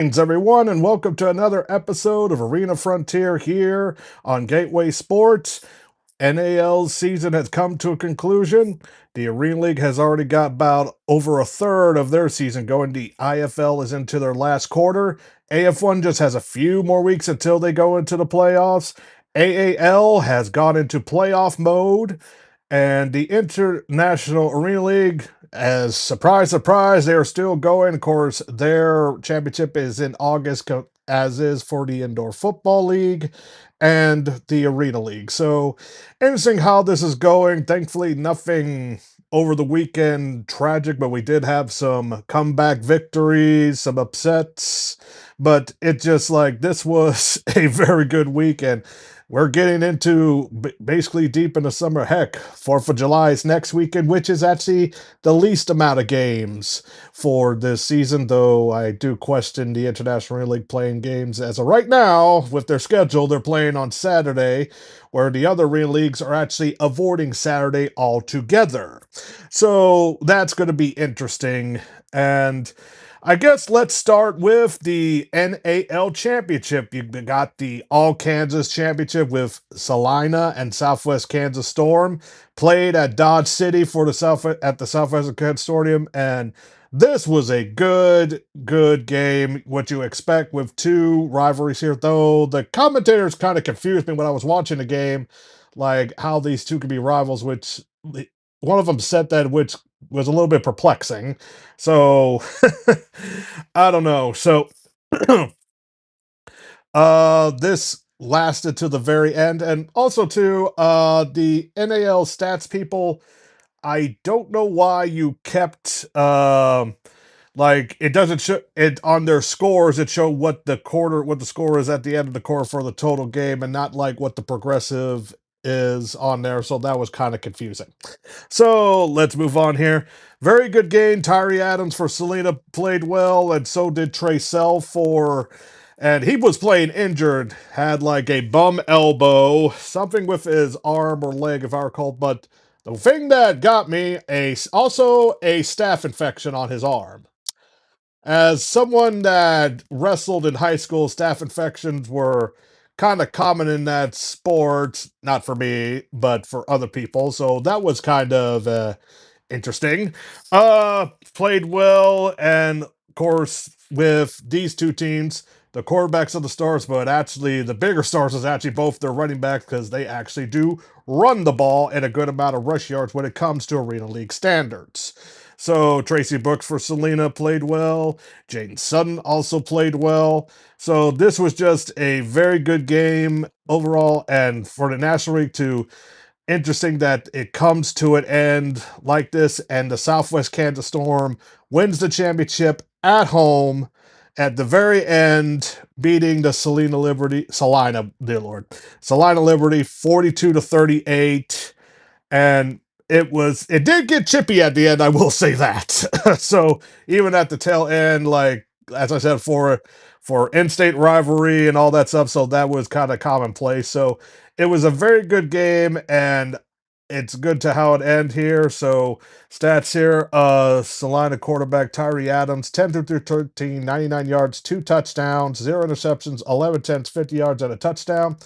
Greetings, everyone, and welcome to another episode of Arena Frontier here on Gateway Sports. NAL's season has come to a conclusion. The Arena League has already got about over a third of their season going. The IFL is into their last quarter. AF1 just has a few more weeks until they go into the playoffs. AAL has gone into playoff mode. And the International Arena League, as surprise, surprise, they are still going. Of course, their championship is in August, as is for the Indoor Football League and the Arena League. So, interesting how this is going. Thankfully, nothing over the weekend tragic, but we did have some comeback victories, some upsets. But it just like this was a very good weekend. We're getting into basically deep in the summer. Heck, 4th of July is next weekend, which is actually the least amount of games for this season, though I do question the International Arena League playing games as of right now. With their schedule, they're playing on Saturday, where the other arena leagues are actually avoiding Saturday altogether. So that's going to be interesting. And I guess let's start with the NAL Championship. You got the All Kansas Championship with Salina and Southwest Kansas Storm, played at Dodge City for the Southwestern Consortium, and this was a good game. What you expect with two rivalries here, though the commentators kind of confused me when I was watching the game, like how these two could be rivals. Which one of them said that, which was a little bit perplexing. So I don't know. So this lasted to the very end. And also to the NAL stats people, I don't know why you kept like it doesn't show it on their scores. It showed what the score is at the end of the quarter for the total game, and not like what the progressive is on there. So that was kind of confusing. So let's move on here. Very good game. Tyree Adams for Selena played well, and so did Trey Sell and he was playing injured, had like a bum elbow, something with his arm or leg, if I recall. But the thing that got me, also a staph infection on his arm. As someone that wrestled in high school, staph infections were kind of common in that sport. Not for me, but for other people. So that was kind of interesting. Played well, and of course, with these two teams, the quarterbacks of the stars, but actually the bigger stars is actually both their running backs because they actually do run the ball and a good amount of rush yards when it comes to Arena League standards. So Tracy Brooks for Selena played well. Jaden Sutton also played well. So this was just a very good game overall, and for the National League to interesting that it comes to an end like this, and the Southwest Kansas Storm wins the championship at home at the very end, beating the Salina Liberty 42-38, and it did get chippy at the end, I will say that. So even at the tail end, like as I said, for in-state rivalry and all that stuff, so that was kind of commonplace. So it was a very good game, and it's good to how it end here. So stats here, Salina quarterback Tyree Adams, 10 through 13, 99 yards, 2 touchdowns, 0 interceptions, 11 attempts, 50 yards, and a touchdown.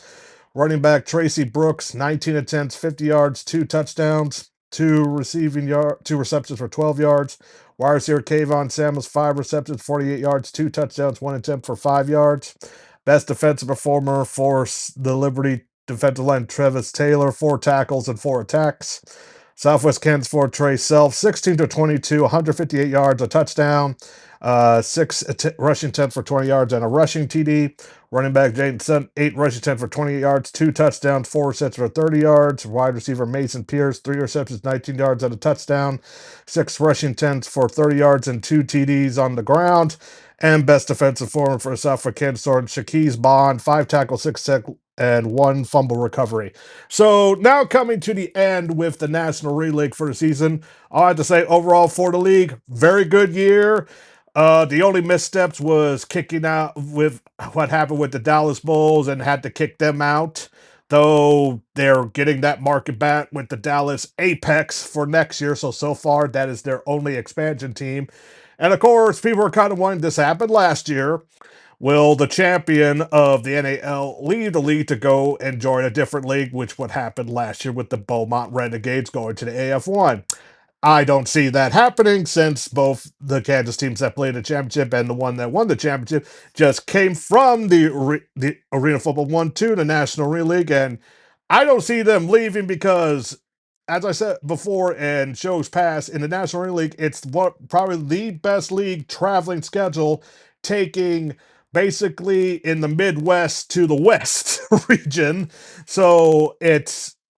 Running back Tracy Brooks, 19 attempts, 50 yards, 2 touchdowns, 2 receptions for 12 yards. Wide receiver Kayvon Samuels, 5 receptions, 48 yards, 2 touchdowns, 1 attempt for 5 yards. Best defensive performer for the Liberty defensive line, Travis Taylor, 4 tackles and 4 attacks. Southwest Kansas for Trey Self, 16-22, 158 yards, a touchdown, 6 rushing attempts for 20 yards and a rushing TD. Running back Jaden Sutton, 8 rushing attempts for 28 yards, 2 touchdowns, 4 receptions for 30 yards. Wide receiver Mason Pierce, 3 receptions, 19 yards and a touchdown, 6 rushing attempts for 30 yards and 2 TDs on the ground. And best defensive forward for Southwest Kansas Storm, Shaquise Bond, 5 tackles, 6 sacks, and 1 fumble recovery. So now coming to the end with the National Arena League for the season, I'll have to say overall for the league, very good year. The only missteps was kicking out with what happened with the Dallas Bulls and had to kick them out. Though they're getting that market back with the Dallas Apex for next year. So far, that is their only expansion team. And of course, people are kind of wanting this happened last year. Will the champion of the NAL leave the league to go and join a different league, which would happen last year with the Beaumont Renegades going to the AF1? I don't see that happening since both the Kansas teams that played the championship and the one that won the championship just came from the Arena Football 1 to the National Arena League. And I don't see them leaving because, as I said before in shows past, in the National Arena League, it's what probably the best league traveling schedule, taking basically in the Midwest to the West region. So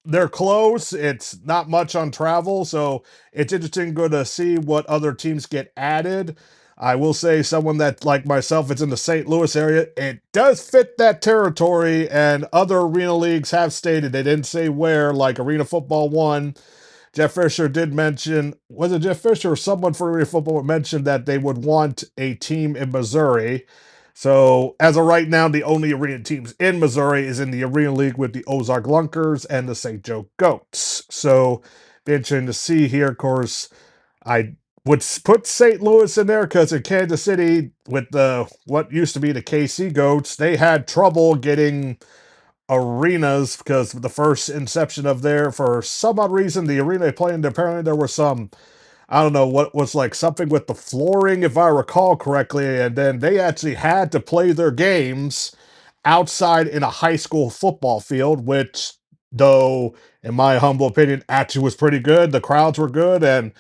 they're close. It's not much on travel. So it's interesting good to see what other teams get added. I will say someone that like myself is in the St. Louis area, it does fit that territory, and other arena leagues have stated they didn't say where, like Arena Football 1. Jeff Fisher did mention, was it Jeff Fisher or someone for Arena Football mentioned that they would want a team in Missouri. So as of right now, the only arena teams in Missouri is in the Arena League with the Ozark Lunkers and the St. Joe Goats. So be interesting to see here. Of course, I would put St. Louis in there because in Kansas City, with the what used to be the KC Goats, they had trouble getting arenas because the first inception of there, for some odd reason, the arena they played in, apparently there was some, I don't know what was like something with the flooring, if I recall correctly, and then they actually had to play their games outside in a high school football field, which, though, in my humble opinion, actually was pretty good. The crowds were good, and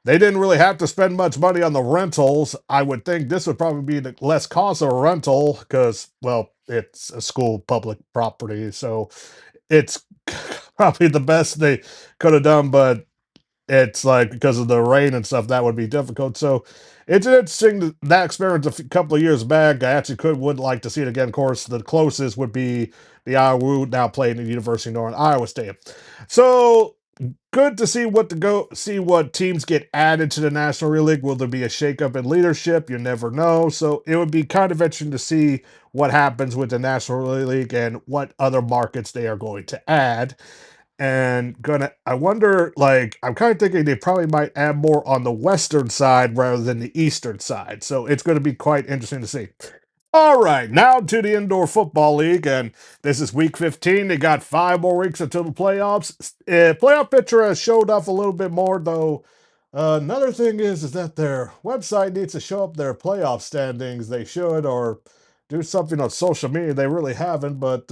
they didn't really have to spend much money on the rentals. I would think this would probably be the less cost of a rental because, well, it's a school public property, so it's probably the best they could have done, but it's like because of the rain and stuff that would be difficult. So it's interesting that experience couple of years back. I actually would like to see it again. Of course, the closest would be the Iowa, now playing at the University of Northern Iowa State. So good to see what teams get added to the National Arena League. Will there be a shakeup in leadership? You never know. So it would be kind of interesting to see what happens with the National Arena League and what other markets they are going to add. And I wonder, like, I'm kind of thinking they probably might add more on the western side rather than the eastern side. So it's going to be quite interesting to see. All right, now to the Indoor Football League, and this is week 15. They got 5 more weeks until the playoffs. Playoff picture has showed up a little bit more, though. Another thing is that their website needs to show up their playoff standings. They should, or do something on social media. They really haven't, but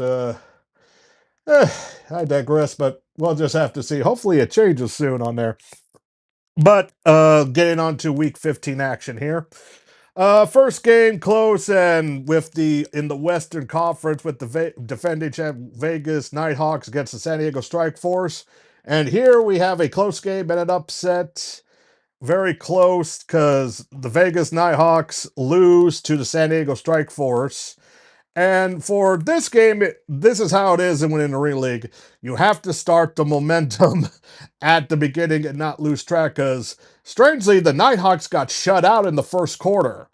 Eh, I digress, but we'll just have to see. Hopefully it changes soon on there. But getting on to week 15 action here. First game close and with the in the Western Conference with the defending champ Vegas Nighthawks against the San Diego Strike Force. And here we have a close game and an upset. Very close because the Vegas Nighthawks lose to the San Diego Strike Force. And for this game, this is how it is when in the Arena League. You have to start the momentum at the beginning and not lose track because, strangely, the Nighthawks got shut out in the first quarter.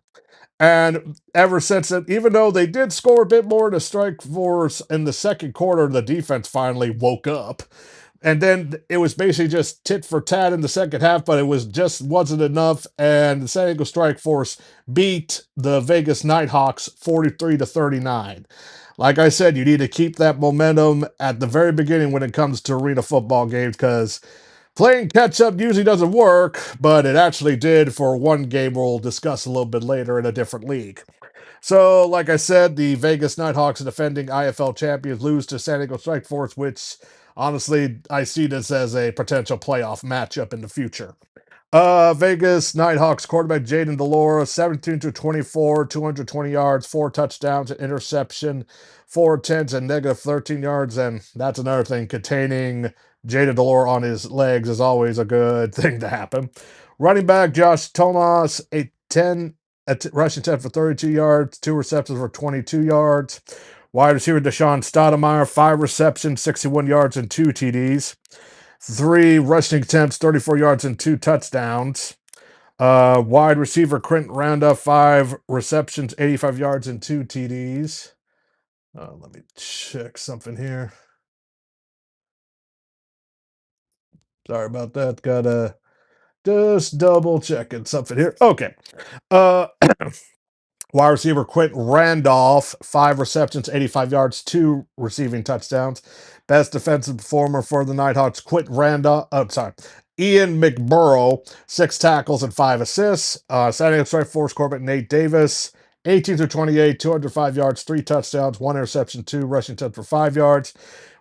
And ever since then, even though they did score a bit more in the Strike Force in the second quarter, the defense finally woke up. And then it was basically just tit for tat in the second half, but it wasn't enough. And the San Diego Strike Force beat the Vegas Nighthawks 43-39. Like I said, you need to keep that momentum at the very beginning when it comes to arena football games because playing catch up usually doesn't work, but it actually did for one game we'll discuss a little bit later in a different league. So, like I said, the Vegas Nighthawks, defending IFL champions, lose to San Diego Strike Force, which honestly I see this as a potential playoff matchup in the future. Vegas Nighthawks quarterback Jaden Delora, 17 to 24, 220 yards, 4 touchdowns, an interception, 4 attempts, and negative 13 yards. And that's another thing. Containing Jaden Delora on his legs is always a good thing to happen. Running back Josh Thomas, rushing attempt for 32 yards, 2 receptions for 22 yards. Wide receiver Deshaun Stoudemire, 5 receptions, 61 yards, and 2 TDs. 3 rushing attempts, 34 yards, and 2 touchdowns. Wide receiver Quentin Roundup, 5 receptions, 85 yards, and 2 TDs. Let me check something here. Sorry about that. Just double checking something here. Okay. Uh, Wide receiver Quentin Randolph, 5 receptions, 85 yards, 2 receiving touchdowns. Best defensive performer for the Nighthawks, Quentin Randolph. Ian McBurrow, 6 tackles and 5 assists. Standing up strike force quarterback Nate Davis, 18 through 28, 205 yards, 3 touchdowns, 1 interception, 2 rushing touchdowns for 5 yards.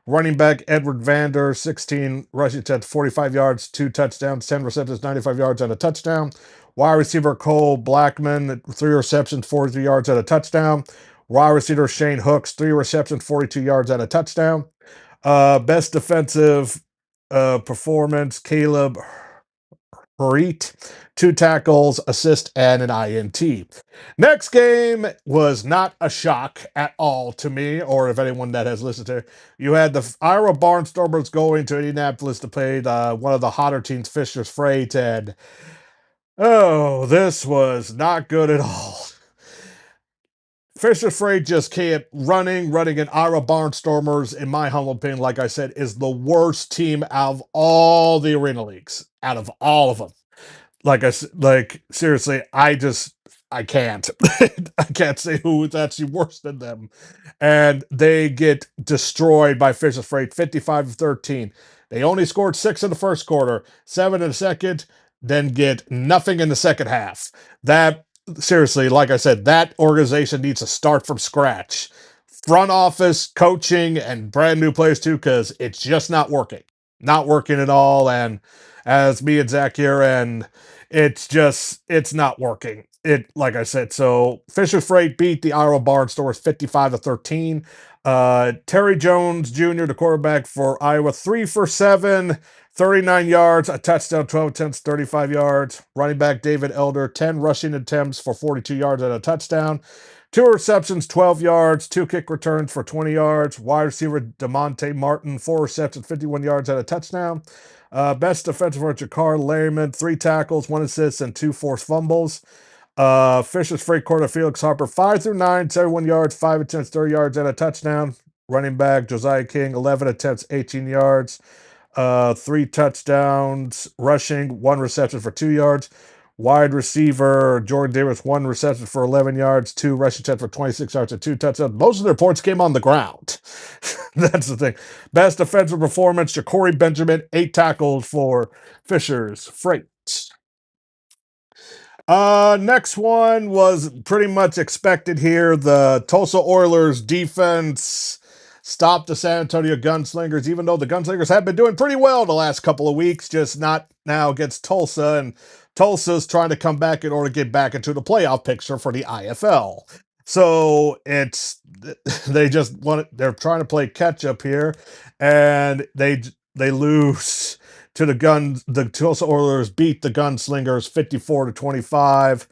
Running back Edward Vander, 16 rushing attempts, 45 yards, 2 touchdowns, 10 receptions, 95 yards, and a touchdown. Wide receiver Cole Blackman, 3 receptions, 43 yards, and a touchdown. Wide receiver Shane Hooks, 3 receptions, 42 yards, and a touchdown. Best defensive performance Caleb Harit, 2 tackles, assist, and an INT. Next game was not a shock at all to me, or if anyone that has listened to it. You had the Iowa Barnstormers going to Indianapolis to play one of the hotter teams, Fisher's Freight, and oh, this was not good at all. Fisher Freight just kept running, and Iowa Barnstormers, in my humble opinion, like I said, is the worst team out of all the arena leagues, out of all of them. Like seriously, I can't. I can't say who is actually worse than them. And they get destroyed by Fisher Freight 55-13. They only scored 6 in the first quarter, 7 in the second, then get nothing in the second half. That seriously, like I said, that organization needs to start from scratch. Front office, coaching, and brand new players too, because it's just not working. Not working at all. And as me and Zach here, and it's not working. Like I said, so Fisher Freight beat the Iowa Barnstormers 55-13. Terry Jones Jr., the quarterback for Iowa, 3 for 7, 39 yards, a touchdown, 12 attempts, 35 yards. Running back David Elder, 10 rushing attempts for 42 yards and a touchdown. 2 receptions, 12 yards, 2 kick returns for 20 yards. Wide receiver DeMonte Martin, 4 receptions, 51 yards and a touchdown. Best defensive for Jakar Layman, 3 tackles, 1 assist, and 2 forced fumbles. Fisher's Freight quarter Felix Harper, 5 through 9, 71 yards, 5 attempts, 30 yards, and a touchdown. Running back Josiah King, 11 attempts, 18 yards, 3 touchdowns, rushing, 1 reception for 2 yards. Wide receiver Jordan Davis, 1 reception for 11 yards, 2 rushing attempts for 26 yards, and 2 touchdowns. Most of their points came on the ground. That's the thing. Best defensive performance, Ja'Cory Benjamin, 8 tackles for Fisher's Freight. Next one was pretty much expected here. The Tulsa Oilers defense stopped the San Antonio Gunslingers, even though the Gunslingers have been doing pretty well the last couple of weeks, just not now against Tulsa. And Tulsa's trying to come back in order to get back into the playoff picture for the IFL. So they're trying to play catch up here, and they lose to the Tulsa Oilers beat the Gunslingers 54-25.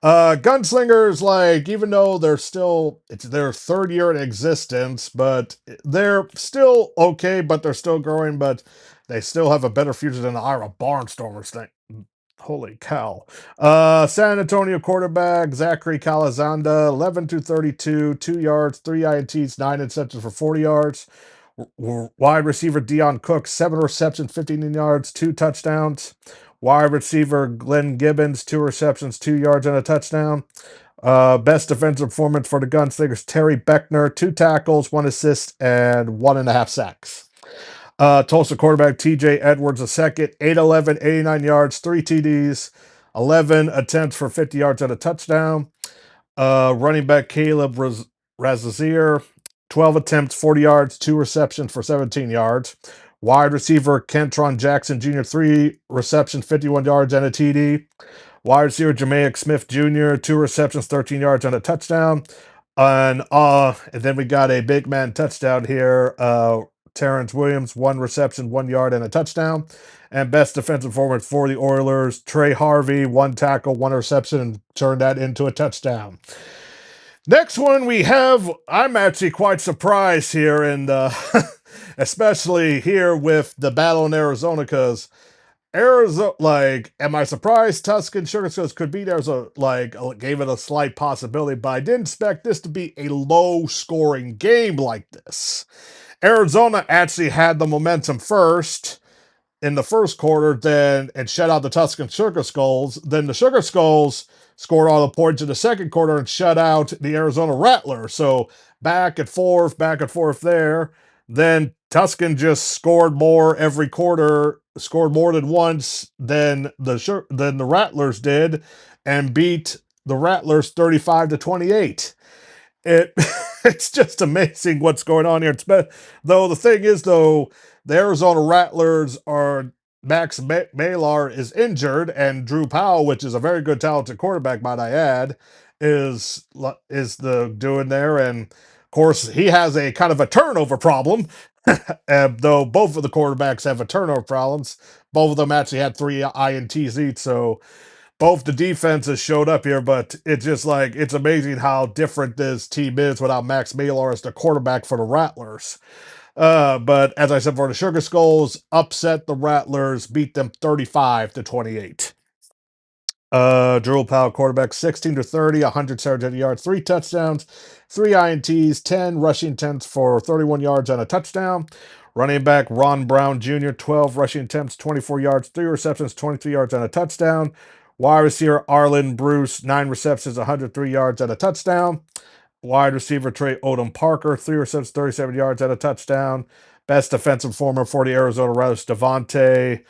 Gunslingers, like, even though it's their third year in existence, but they're still okay, but they're still growing, but they still have a better future than the Iowa Barnstormers thing. Holy cow. San Antonio quarterback Zachary Calazanda, 11 to 32, 2 yards, 3 INTs, 9 interceptions for 40 yards. Wide receiver Dion Cook, 7 receptions, 15 yards, 2 touchdowns. Wide receiver Glenn Gibbons, 2 receptions, 2 yards, and a touchdown. Best defensive performance for the Gunslingers, Terry Beckner, 2 tackles, 1 assist, and 1.5 sacks. Tulsa quarterback TJ Edwards, a second, 8'11, 89 yards, 3 TDs, 11 attempts for 50 yards and a touchdown. Running back Caleb Razazier, 12 attempts, 40 yards, 2 receptions for 17 yards. Wide receiver Kentron Jackson Jr., 3 receptions, 51 yards, and a TD. Wide receiver Jamaic Smith Jr., 2 receptions, 13 yards, and a touchdown. And then we got a big man touchdown here. Terrence Williams, 1 reception, 1 yard, and a touchdown. And best defensive forward for the Oilers, Trey Harvey, 1 tackle, 1 reception, and turned that into a touchdown. Next one we have, I'm actually quite surprised here, and especially here with the battle in Arizona, because Arizona, like, am I surprised Tuscan Sugar could beat Arizona? Like, gave it a slight possibility, but I didn't expect this to be a low-scoring game like this. Arizona actually had the momentum first, in the first quarter, then and shut out the Tuscan Sugar Skulls. Then the Sugar Skulls scored all the points in the second quarter and shut out the Arizona Rattlers. So back and forth there. Then Tuscan just scored more every quarter, scored more than once than the Rattlers did, and beat the Rattlers 35-28. It it's just amazing what's going on here. Though the thing is, though, the Arizona Rattlers are Malar is injured, and Drew Powell, which is a very good, talented quarterback, might I add, is the doing there, and of course he has a kind of a turnover problem. Though both of the quarterbacks have a turnover problems, both of them actually had 3 INTs each, so both the defenses showed up here, but it's just like it's amazing how different this team is without Max Mailer as the quarterback for the Rattlers. But as I said, for the Sugar Skulls, upset the Rattlers, beat them 35-28. Drew Powell, quarterback, 16-30, 170 yards, 3 touchdowns, 3 INTs, 10 rushing attempts for 31 yards and a touchdown. Running back Ron Brown Jr., 12 rushing attempts, 24 yards, 3 receptions, 23 yards and a touchdown. Wide receiver Arlen Bruce, 9 receptions, 103 yards and a touchdown. Wide receiver Trey Odom Parker, 3 receptions, 37 yards and a touchdown. Best defensive performer for the Arizona Rattlers, Devontae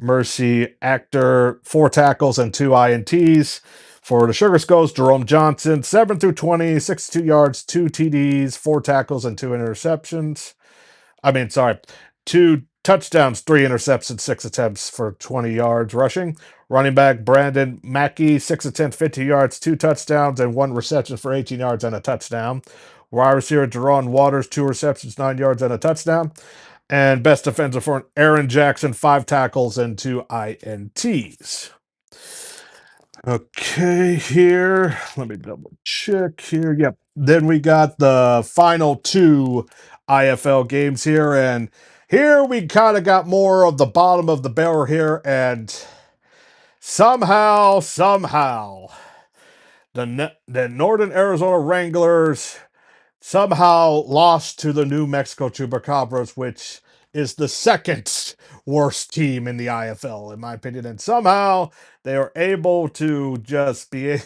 Mercy Actor, 4 tackles and 2 INTs. For the Sugar Skulls, Jerome Johnson, 7-20, 62 yards, 2 TDs, 4 tackles, and 2 interceptions. 2 touchdowns, 3 interceptions, 6 attempts for 20 yards rushing. Running back Brandon Mackey, 6 attempts, 50 yards, 2 touchdowns, and 1 reception for 18 yards and a touchdown. Wide receiver Jerron Waters, 2 receptions, 9 yards, and a touchdown. And best defensive for Aaron Jackson, 5 tackles and 2 INTs. Okay, here. Let me double check here. Yep. Then we got the final 2 IFL games here. And here we kind of got more of the bottom of the barrel here. And somehow, the Northern Arizona Wranglers somehow lost to the New Mexico Chupacabras, which is the second worst team in the IFL, in my opinion. And somehow they are able to just be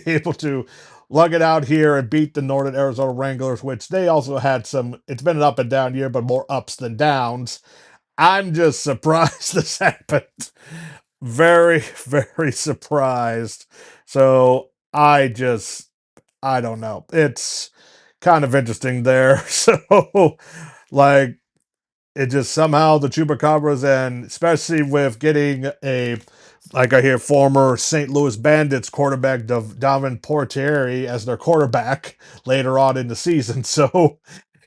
able to lug it out here and beat the Northern Arizona Wranglers, which they also had some. It's been an up and down year, but more ups than downs. I'm just surprised this happened. Very, very surprised. So I don't know. It's kind of interesting there. So, like, it just somehow the Chupacabras, and especially with getting like I hear, former St. Louis Bandits quarterback Davin Portieri as their quarterback later on in the season. So,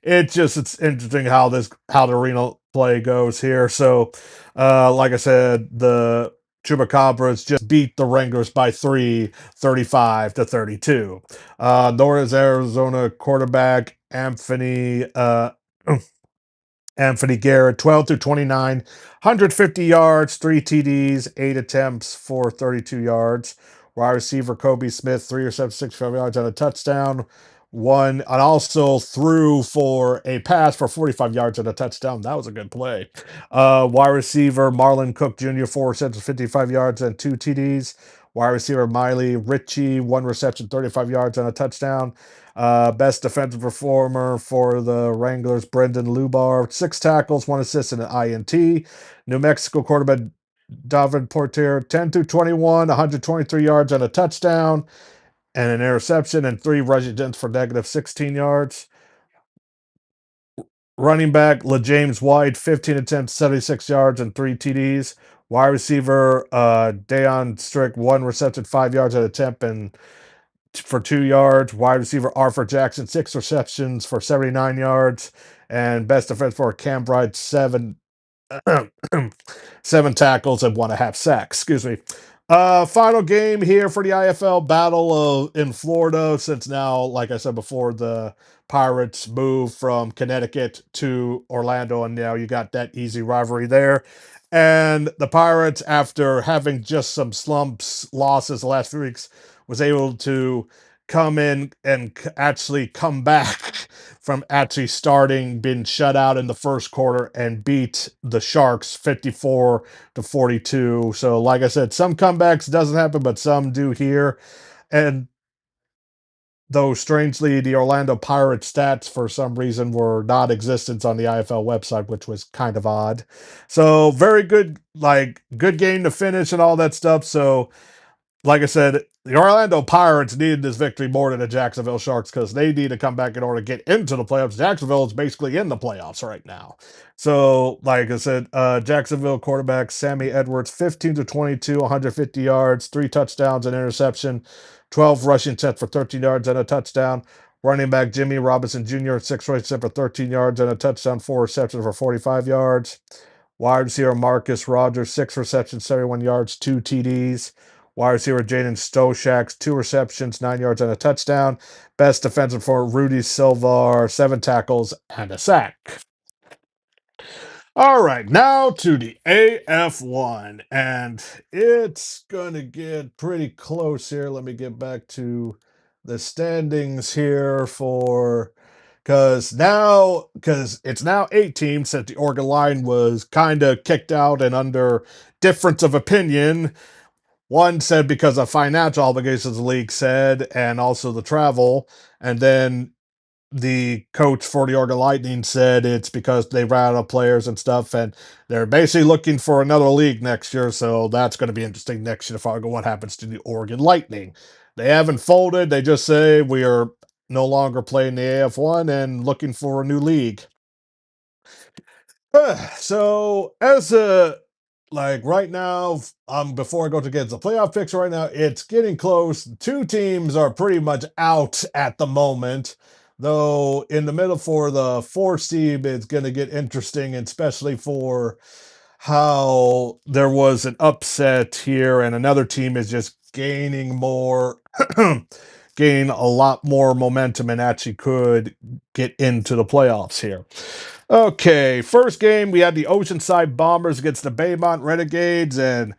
it's interesting how the arena play goes here. So, like I said, the Chupacabras just beat the Wranglers by 3, 35-32. Northern Arizona quarterback Anthony Garrett, 12-29, 150 yards, 3 TDs, 8 attempts for 32 yards. Wide receiver Kobe Smith, 3 receptions, 65 yards and a touchdown. And also threw for a pass for 45 yards and a touchdown. That was a good play. Wide receiver Marlon Cook Jr., 4 receptions, 55 yards and 2 TDs. Wide receiver Miley Ritchie, 1 reception, 35 yards and a touchdown. Best defensive performer for the Wranglers, Brendan Lubar, 6 tackles, 1 assist, and an INT. New Mexico quarterback David Porter, 10-21, 123 yards and a touchdown, and an interception, and 3 rushing attempts for negative 16 yards. Running back LaJames White, 15 attempts, 76 yards, and 3 TDs. Wide receiver Deion Strick, 1 reception, 5 yards at attempt, and for 2 yards. Wide receiver Arthur Jackson, 6 receptions for 79 yards. And best defense for Cam Bright, 7 tackles and 1.5 sacks. Excuse me. Final game here for the IFL battle in Florida, since now, like I said before, the Pirates moved from Connecticut to Orlando, and now you got that easy rivalry there. And the Pirates, after having just some losses the last few weeks, was able to come in and actually come back from actually starting, being shut out in the first quarter and beat the Sharks 54-42. So, like I said, some comebacks doesn't happen, but some do here. And though strangely, the Orlando Pirates stats for some reason were not existent on the IFL website, which was kind of odd. So, very good, like good game to finish and all that stuff. So, like I said, the Orlando Pirates needed this victory more than the Jacksonville Sharks because they need to come back in order to get into the playoffs. Jacksonville is basically in the playoffs right now. So, like I said, Jacksonville quarterback Sammy Edwards, 15 to 22, 150 yards, 3 touchdowns, and interception, 12 rushing attempts for 13 yards and a touchdown. Running back Jimmy Robinson Jr., 6 rushing attempts for 13 yards and a touchdown, 4 receptions for 45 yards. Wide receiver Marcus Rogers, 6 receptions, 71 yards, 2 TDs. Wide receiver Jaden Stoshak, 2 receptions, 9 yards, and a touchdown. Best defensive for Rudy Silva, 7 tackles and a sack. All right, now to the AF1, and it's going to get pretty close here. Let me get back to the standings here for because it's now 8 teams since the Oregon line was kind of kicked out and under difference of opinion. One said because of financial obligations, the league said, and also the travel. And then the coach for the Oregon Lightning said it's because they ran out of players and stuff, and they're basically looking for another league next year. So that's going to be interesting next year to find out what happens to the Oregon Lightning. They haven't folded. They just say we are no longer playing the AF1 and looking for a new league. So as a like right now, before I go to get the playoff picture right now, it's getting close. 2 teams are pretty much out at the moment. Though in the middle for the 4th team, it's going to get interesting, especially for how there was an upset here, and another team is just gaining more, gain a lot more momentum, and actually could get into the playoffs here. Okay, first game, we had the Oceanside Bombers against the Baymont Renegades, and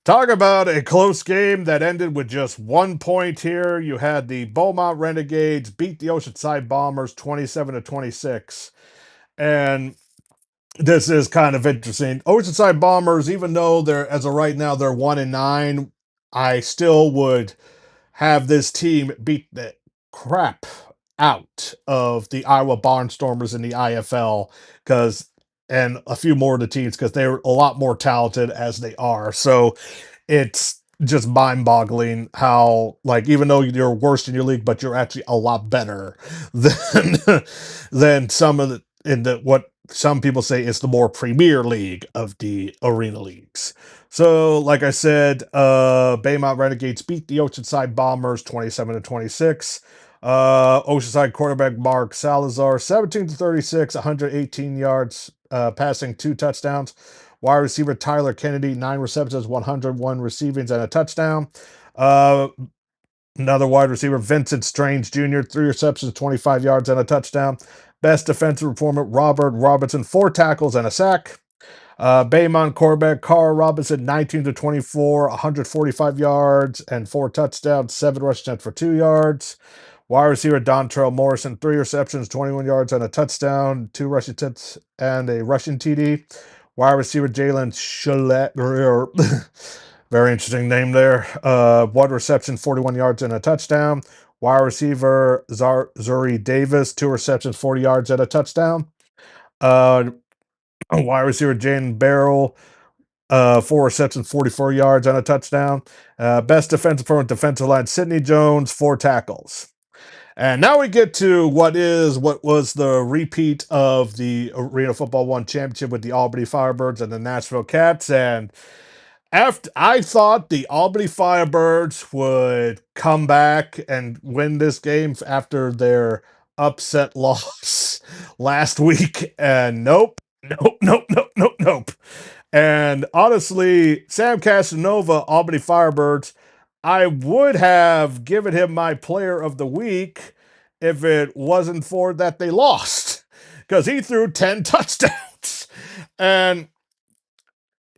talk about a close game that ended with just 1 point here. You had the Beaumont Renegades beat the Oceanside Bombers 27-26. And this is kind of interesting. Oceanside Bombers, even though they're, as of right now, they're 1-9, I still would have this team beat the crap out of the Iowa Barnstormers in the IFL and a few more of the teams because they're a lot more talented as they are. So it's just mind-boggling how, like, even though you're worst in your league, but you're actually a lot better than than some of the in the what some people say is the more premier league of the arena leagues. So, like I said, Baymont Renegades beat the Oceanside Bombers 27-26. Oceanside quarterback Mark Salazar, 17-36, 118 yards, passing 2 touchdowns. Wide receiver Tyler Kennedy, 9 receptions, 101 receivings, and a touchdown. Another wide receiver, Vincent Strange Jr., 3 receptions, 25 yards, and a touchdown. Best defensive performer, Robert Robinson, 4 tackles and a sack. Baymont quarterback Carl Robinson, 19-24, 145 yards and 4 touchdowns, 7 rush attempts for 2 yards. Wide receiver Dontrell Morrison, 3 receptions, 21 yards and a touchdown, 2 rush attempts and a rushing TD. Wide receiver Jalen Shalet, very interesting name there. 1 reception, 41 yards and a touchdown. Wide receiver Zuri Davis, 2 receptions, 40 yards and a touchdown. Wide receiver Jane Barrel, 4 receptions, 44 yards and a touchdown. Best defensive for defensive line Sidney Jones, 4 tackles. And now we get to what was the repeat of the Arena Football 1 championship with the Albany Firebirds and the Nashville Cats. And after I thought the Albany Firebirds would come back and win this game after their upset loss last week, and nope, nope, nope, nope, nope, nope. And honestly, Sam Casanova, Albany Firebirds, I would have given him my player of the week if it wasn't for that they lost because he threw 10 touchdowns. And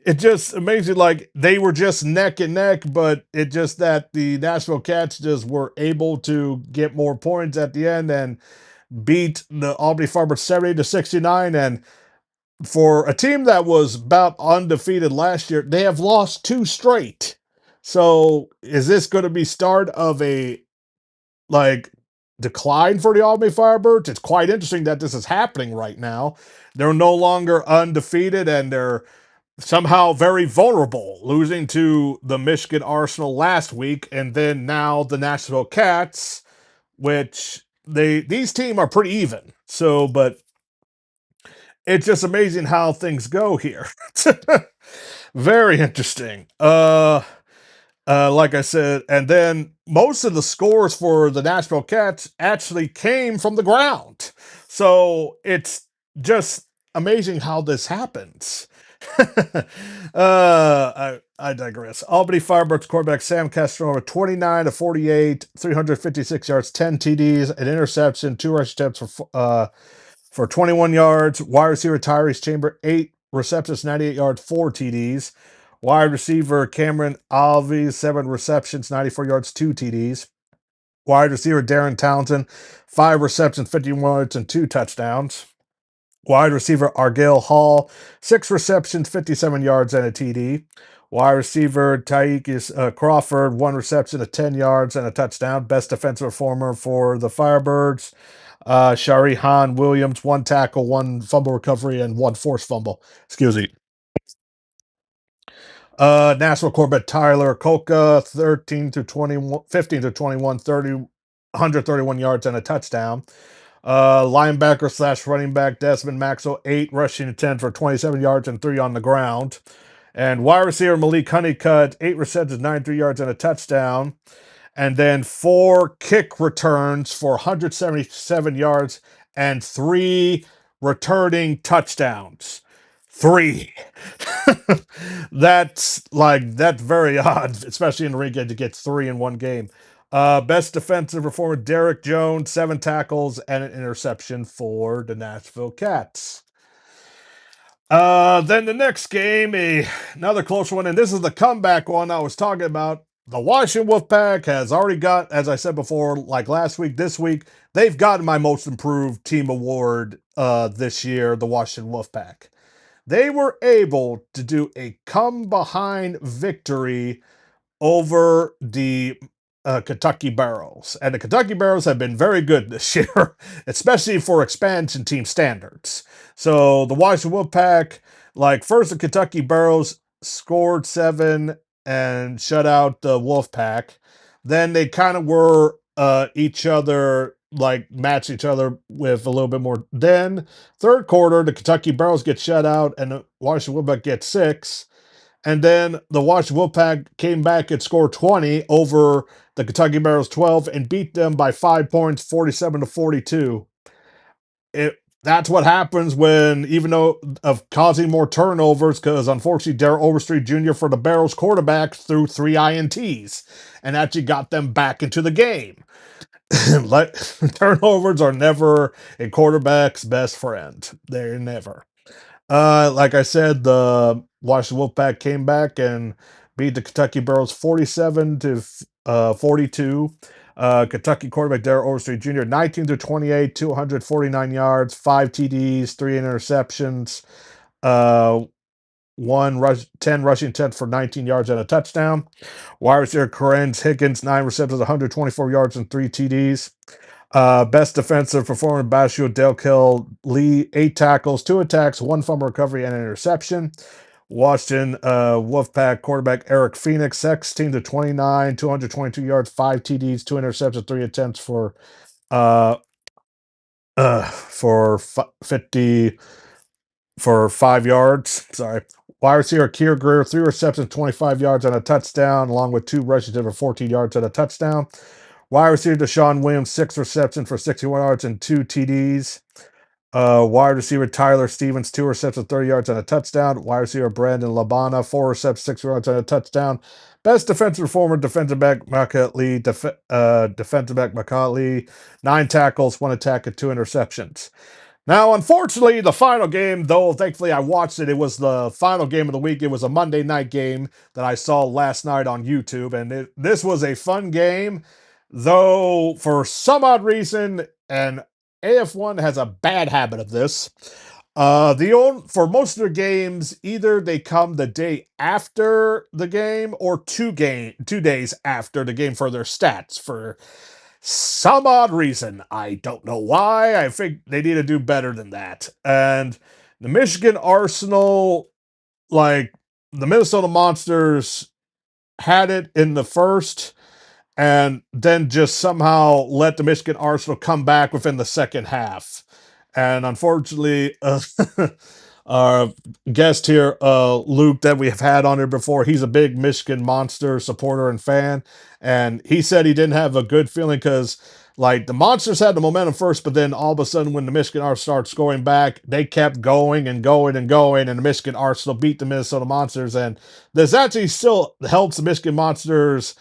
it just amazing, like they were just neck and neck, but it just that the Nashville Cats just were able to get more points at the end, and beat the Albany Farmers 70-69. And for a team that was about undefeated last year, they have lost 2 straight. So is this going to be start of a like decline for the Albany Firebirds? It's quite interesting that this is happening right now. They're no longer undefeated and they're somehow very vulnerable, losing to the Michigan Arsenal last week and then now the Nashville Cats, which these teams are pretty even. So, but it's just amazing how things go here. Very interesting. Like I said, and then most of the scores for the Nashville Cats actually came from the ground. So it's just amazing how this happens. I digress. Albany Firebirds quarterback Sam Castro, 29-48, 356 yards, 10 TDs, an interception, 2 rush attempts for 21 yards. Wide receiver Tyrese Chamber, 8 receptions, 98 yards, 4 TDs. Wide receiver Cameron Alves, 7 receptions, 94 yards, 2 TDs. Wide receiver Darren Townsend, 5 receptions, 51 yards, and 2 touchdowns. Wide receiver Argyle Hall, 6 receptions, 57 yards, and a TD. Wide receiver Tyekis Crawford, 1 reception, 10 yards, and a touchdown. Best defensive performer for the Firebirds. Sharihan Williams, 1 tackle, 1 fumble recovery, and 1 forced fumble. Excuse me. National quarterback Tyler Kolka, 15-21, 131 yards and a touchdown. Linebacker slash running back Desmond Maxwell, 8 rushing attempts for 27 yards and 3 on the ground. And wide receiver Malik Honeycutt, 8 receptions, 93 yards and a touchdown. And then 4 kick returns for 177 yards and 3 returning touchdowns. 3. That's very odd, especially in the ring game to get 3 in one game. Best defensive performer Derek Jones, 7 tackles and an interception for the Nashville Cats. Then the next game, another close one, and this is the comeback one I was talking about. The Washington Wolfpack has already got, as I said before, like last week, this week, they've gotten my most improved team award this year, the Washington Wolfpack. They were able to do a come behind victory over the Kentucky Barrows. And the Kentucky Barrows have been very good this year, especially for expansion team standards. So the Washington Wolfpack, first the Kentucky Barrows scored 7 and shut out the Wolfpack. Then they kind of were each other, match each other with a little bit more. Then third quarter, the Kentucky Barrows get shut out and the Washington Wolfpack gets 6. And then the Washington Wolfpack came back and scored 20 over the Kentucky Barrows 12 and beat them by 5 points, 47-42. That's what happens when, even though of causing more turnovers, because unfortunately Darrell Overstreet Jr. for the Barrows quarterback threw 3 INTs and actually got them back into the game. Turnovers are never a quarterback's best friend. They're never. Like I said, the Washington Wolfpack came back and beat the Kentucky Barrows 47-42. Kentucky quarterback Darrell Overstreet Jr. 19-28, 249 yards, 5 TDs, 3 interceptions, 10 rushing attempts for 19 yards and a touchdown. Wide receiver Corinne Higgins, 9 receptions, 124 yards and 3 TDs. Best defensive performer, Bashu Delkill Lee, 8 tackles, 2 attacks, 1 fumble recovery, and an interception. Washington Wolfpack quarterback Eric Phoenix, 16-29, 222 yards, 5 TDs, 2 interceptions, 3 attempts for 5 yards. Sorry. Wide receiver Kier Greer, 3 receptions, 25 yards, and a touchdown, along with 2 rushes for 14 yards and a touchdown. Wide receiver Deshaun Williams, 6 receptions for 61 yards and 2 TDs. Wide receiver Tyler Stevens, 2 receptions, 30 yards and a touchdown. Wide receiver Brandon Labana, 4 receptions, 6 yards and a touchdown. Best defensive performer, defensive back Makat Lee, defensive back Makat Lee, 9 tackles, 1 attack, and 2 interceptions. Now, unfortunately, the final game, though thankfully I watched it, it was the final game of the week. It was a Monday night game that I saw last night on YouTube, and this was a fun game, though for some odd reason, and AF1 has a bad habit of this. For most of their games, either they come the day after the game or 2 days after the game for their stats for some odd reason. I don't know why. I think they need to do better than that. And the Michigan Arsenal, like the Minnesota Monsters, had it in the first and then just somehow let the Michigan Arsenal come back within the second half. And unfortunately, our guest here, Luke, that we have had on here before, he's a big Michigan Monster supporter and fan. And he said he didn't have a good feeling because, like, the Monsters had the momentum first, but then all of a sudden, when the Michigan Arsenal started scoring back, they kept going and going and going, and the Michigan Arsenal beat the Minnesota Monsters. And this actually still helps the Michigan Monsters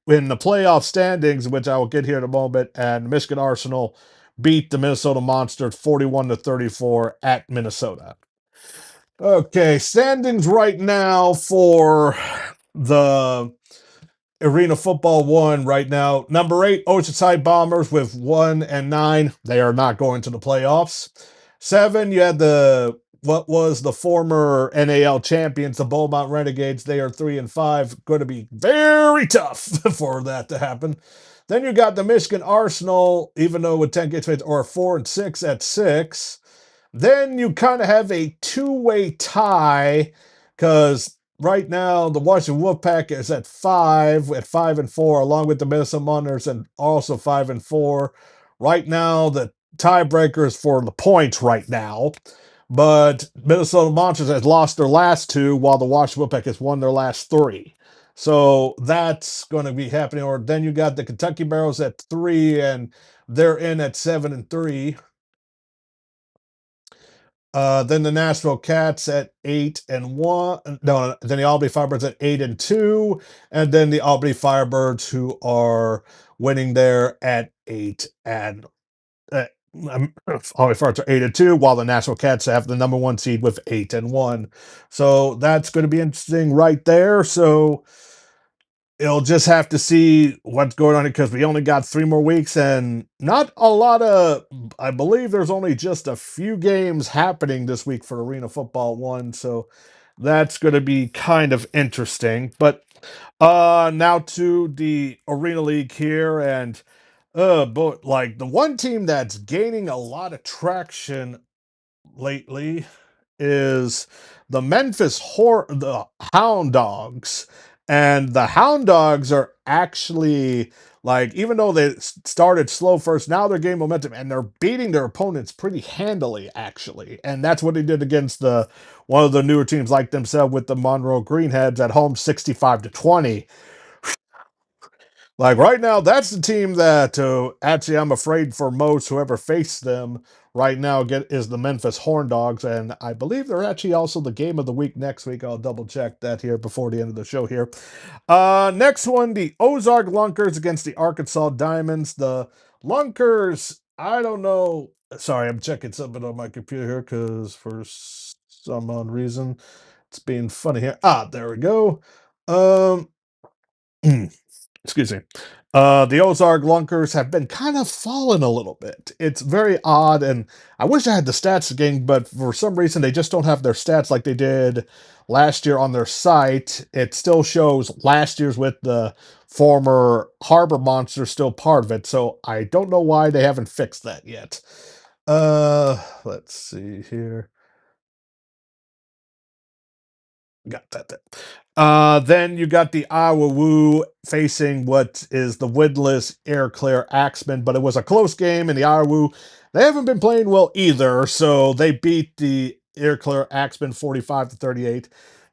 in the playoff standings, which I will get here in a moment, and Michigan Arsenal beat the Minnesota Monsters 41-34 at Minnesota. Okay, standings right now for the Arena Football 1 right now. Number 8, Oceanside Bombers with 1-9. They are not going to the playoffs. 7, you had what was the former NAL champions, the Beaumont Renegades. They are 3-5. Going to be very tough for that to happen. Then you got the Michigan Arsenal, even though with 10 games, or 4-6 at 6. Then you kind of have a two-way tie because right now the Washington Wolfpack is at 5-4, along with the Minnesota Monsters, and also 5-4. Right now, the tiebreaker is for the points right now. But Minnesota Monsters has lost their last 2, while the Washington Wolfpack has won their last 3. So that's going to be happening. Or then you got the Kentucky Barrows at 3, and they're in at 7-3. Then the Nashville Cats at 8-1. No, then the Albany Firebirds at 8-2, and then the Albany Firebirds, who are winning there at 8 and Albany Firebirds are 8-2, while the Nashville Cats have the number 1 seed with 8-1. So that's going to be interesting right there. So it'll just have to see what's going on because we only got 3 more weeks and not a lot of, I believe there's only just a few games happening this week for Arena Football 1. So that's going to be kind of interesting. But now to the Arena League here. And but like the one team that's gaining a lot of traction lately is the Hound Dogs. And the Hound Dogs are actually, like, even though they started slow first, now they're gaining momentum and they're beating their opponents pretty handily, actually. And that's what they did against the one of the newer teams like themselves with the Monroe Greenheads at home, 65-20. Like right now, that's the team that actually I'm afraid for most whoever faced them right now is the Memphis Horn Dogs, and I believe they're actually also the game of the week next week. I'll double check that here before the end of the show here. Next one, the Ozark Lunkers against the Arkansas Diamonds. The Lunkers, I don't know. Sorry, I'm checking something on my computer here because for some odd reason it's being funny here. There we go. Um. Excuse me. The Ozark Lunkers have been kind of falling a little bit. It's very odd, and I wish I had the stats again, but for some reason they just don't have their stats like they did last year on their site. It still shows last year's with the former Harbor Monster still part of it, so I don't know why they haven't fixed that yet. Let's see here. Got that. Then you got the Iowa Woo facing what is the winless Air Claire Axemen, but it was a close game, and the Iowa Woo, they haven't been playing well either, so they beat the Air Claire Axemen 45-38.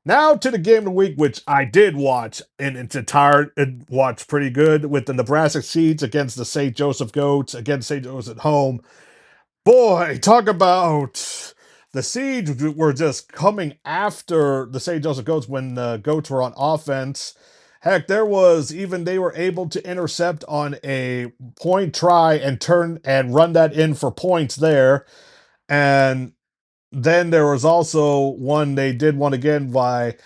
Now to the game of the week, which I did watch in its entire, watch pretty good, with the Nebraska Seeds against the St. Joseph Goats, against St. Joseph at home. Boy, talk about the Siege were just coming after the St. Joseph Goats when the Goats were on offense. Heck, they were able to intercept on a point try and turn and run that in for points there. And then there was also one they did one again by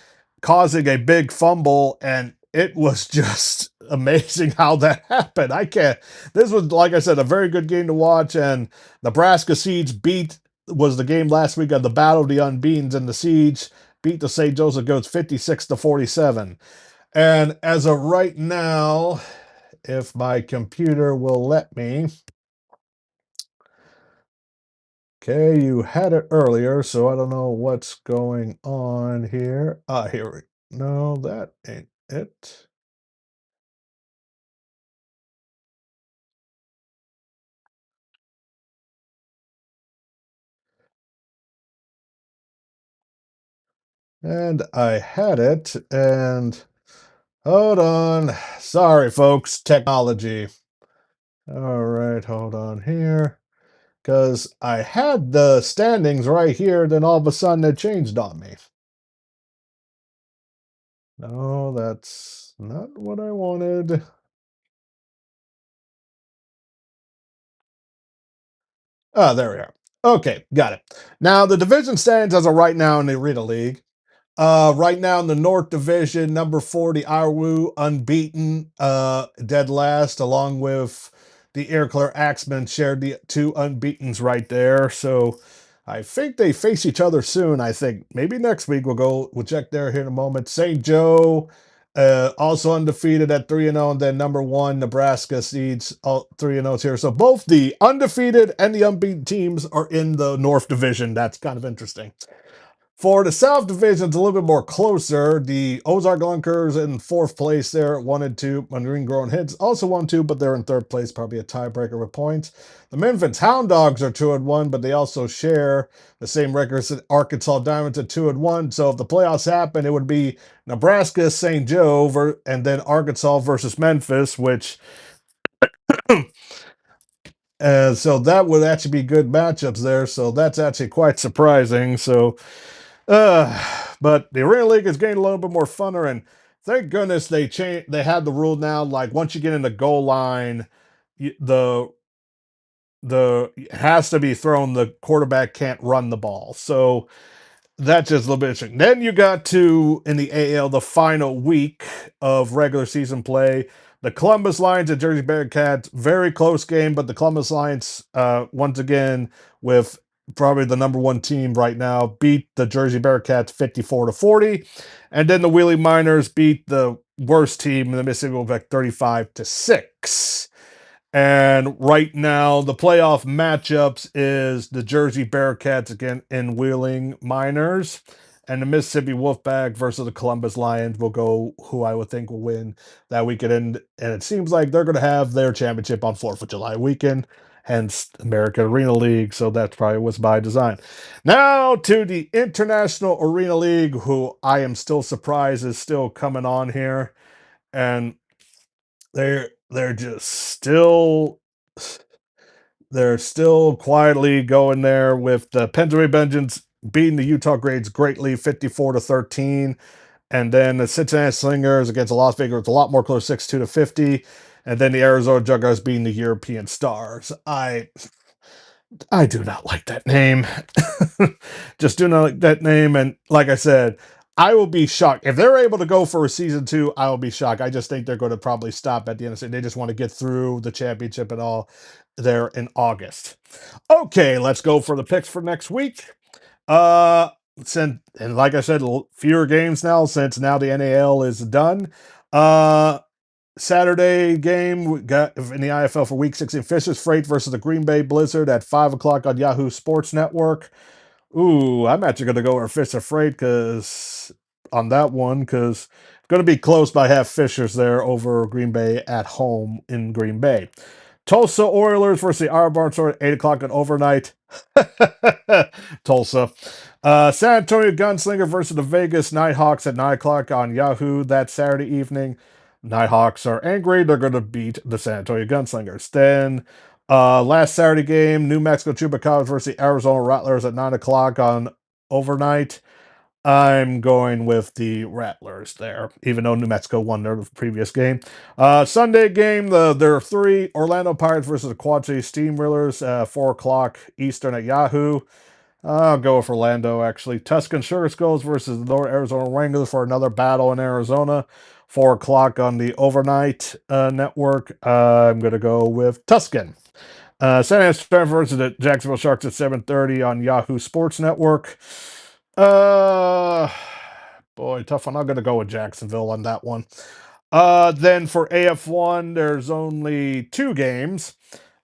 causing a big fumble, and it was just amazing how that happened. I can't. This was, like I said, a very good game to watch. And Nebraska Siege was the game last week of the Battle of the Unbeatens, and the Siege beat the St. Joseph Goats 56-47. And as of right now, if my computer will let me. Okay, you had it earlier, so I don't know what's going on here. Here we. No, that ain't it. And I had it, and hold on. Sorry, folks, technology. All right, hold on here. Because I had the standings right here, then all of a sudden it changed on me. No, that's not what I wanted. Ah, there we are. Okay, got it. Now, the division stands as of right now in the Arena League. Right now in the North Division, number 40, Arwu, unbeaten, dead last, along with the Air Claire Axemen shared the two unbeatens right there. So I think they face each other soon. I think maybe next week we'll check there here in a moment. St. Joe, also undefeated at 3-0, and then number one, Nebraska Seeds, all 3-0 here. So both the undefeated and the unbeaten teams are in the North Division. That's kind of interesting. For the South Division, it's a little bit more closer. The Ozark Lunkers in fourth place there, 1-2. Marine Growing Hits also 1-2, but they're in third place, probably a tiebreaker with points. The Memphis Hound Dogs are 2-1, but they also share the same records as Arkansas Diamonds at 2-1. So if the playoffs happen, it would be Nebraska, St. Joe, and then Arkansas versus Memphis, which so that would actually be good matchups there. So that's actually quite surprising. So but the Arena League is getting a little bit more funner, and thank goodness they had the rule now, like once you get in the goal line, the it has to be thrown, the quarterback can't run the ball. So that's just a little bit interesting. Then you got to, in the AAL, the final week of regular season play. The Columbus Lions and Jersey Bearcats, very close game, but the Columbus Lions, once again, with probably the number one team right now, beat the Jersey Bearcats 54-40. And then the Wheelie Miners beat the worst team in the Mississippi Wolfpack 35-6. And right now, the playoff matchups is the Jersey Bearcats again in Wheeling Miners, and the Mississippi Wolfpack versus the Columbus Lions will go who I would think will win that weekend. And it seems like they're going to have their championship on 4th of July weekend, hence American Arena League. So that's probably what's by design. Now to the International Arena League, who I am still surprised is still coming on here. And they're just still quietly going there with the Pennsylvania Vengeance beating the Utah Grades greatly 54-13. And then the Cincinnati Slingers against the Las Vegas, it's a lot more close, 62-50. And then the Arizona Juggernauts beating the European Stars. I do not like that name. Just do not like that name. And like I said, I will be shocked. If they're able to go for a season 2, I will be shocked. I just think they're going to probably stop at the end of the season. They just want to get through the championship and all there in August. Okay, let's go for the picks for next week. And like I said, fewer games now since now the NAL is done. Saturday game we got in the IFL for Week 16, Fisher's Freight versus the Green Bay Blizzard at 5 o'clock on Yahoo Sports Network. Ooh, I'm actually going to go with Fisher Freight on that one because it's going to be close, but I have Fishers there over Green Bay at home in Green Bay. Tulsa Oilers versus the Iron Barn Sword at 8 o'clock on overnight. Tulsa. San Antonio Gunslinger versus the Vegas Nighthawks at 9 o'clock on Yahoo that Saturday evening. Nighthawks are angry. They're going to beat the San Antonio Gunslingers. Then last Saturday game, New Mexico Chupacabras versus the Arizona Rattlers at 9 o'clock on overnight. I'm going with the Rattlers there, even though New Mexico won their previous game. Sunday game, there are 3 Orlando Pirates versus the Quad City Steamrollers, 4 o'clock Eastern at Yahoo. I'll go with Orlando, actually. Tuscan Sugar Skulls versus the North Arizona Wranglers for another battle in Arizona. 4 o'clock on the overnight network. I'm going to go with Tuscan. San Antonio versus the Jacksonville Sharks at 7:30 on Yahoo Sports Network. Uh, Boy, tough one. I'm going to go with Jacksonville on that one. Then for AF1, there's only 2 games.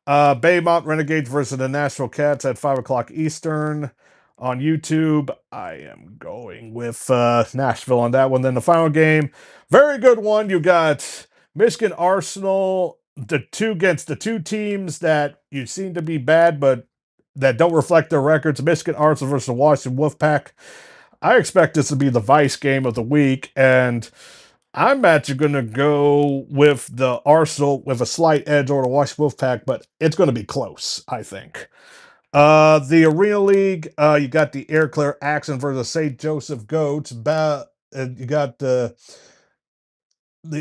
Baymont Renegades versus the Nashville Cats at 5 o'clock Eastern on YouTube. I am going with Nashville on that one. Then the final game, very good one. You got Michigan Arsenal, the two teams that you seem to be bad, but that don't reflect their records. Michigan Arsenal versus the Washington Wolfpack. I expect this to be the Vice game of the week, and I'm actually going to go with the Arsenal with a slight edge over the Washington Wolfpack, but it's going to be close, I think. The Arena League, you got the Air Clear Action versus St. Joseph Goats. You got the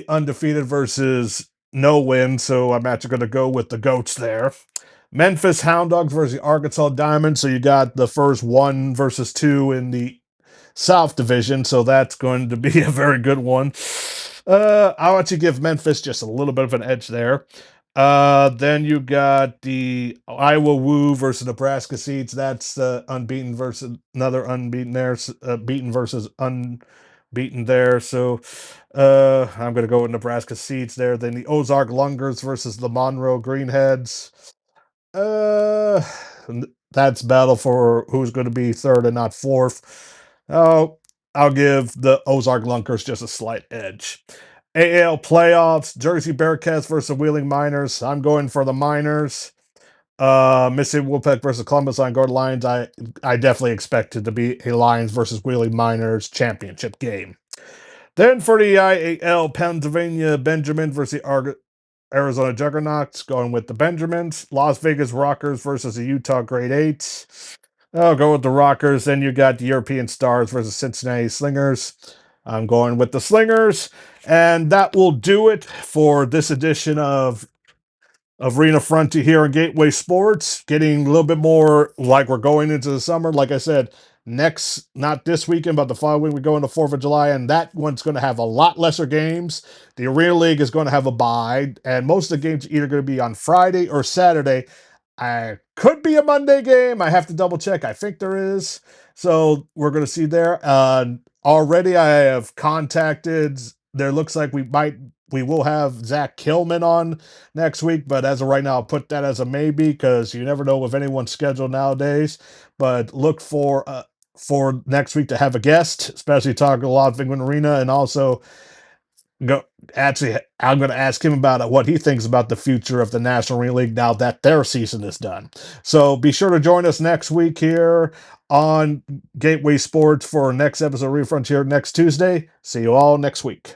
undefeated versus no win, so I'm actually going to go with the Goats there. Memphis Hound Dogs versus the Arkansas Diamonds, so you got the first 1 versus 2 in the South Division, so that's going to be a very good one. I'll actually give Memphis just a little bit of an edge there. Then you got the Iowa Woo versus Nebraska Seeds. That's unbeaten versus another unbeaten there. Beaten versus unbeaten there. So I'm going to go with Nebraska Seeds there. Then the Ozark Lungers versus the Monroe Greenheads. Uh, that's battle for who's going to be third and not fourth. Oh, I'll give the Ozark Lunkers just a slight edge. AAL playoffs, Jersey Bearcats versus Wheeling Miners. I'm going for the Miners. Mississippi Wolfpack versus Columbus on Guard Lions. I definitely expect it to be a Lions versus Wheeling Miners championship game. Then for the IAL, Pennsylvania Benjamin versus the Arizona Juggernauts, going with the Benjamins. Las Vegas Rockers versus the Utah Grade 8s. I'll go with the Rockers. Then you got the European Stars versus Cincinnati Slingers. I'm going with the Slingers. And that will do it for this edition of Arena Frontier here on Gateway Sports. Getting a little bit more like we're going into the summer. Like I said, not this weekend, but the following we go into 4th of July, and that one's going to have a lot lesser games. The Arena League is going to have a bye, and most of the games are either going to be on Friday or Saturday. I could be a Monday game. I have to double check. I think there is. So we're going to see there. Already I have contacted. There looks like we will have Zach Killman on next week, but as of right now, I'll put that as a maybe because you never know with anyone's schedule nowadays. But look for next week to have a guest, especially talking a lot of England Arena, and also I'm going to ask him about what he thinks about the future of the National Arena League now that their season is done. So be sure to join us next week here on Gateway Sports for our next episode of Arena Frontier next Tuesday. See you all next week.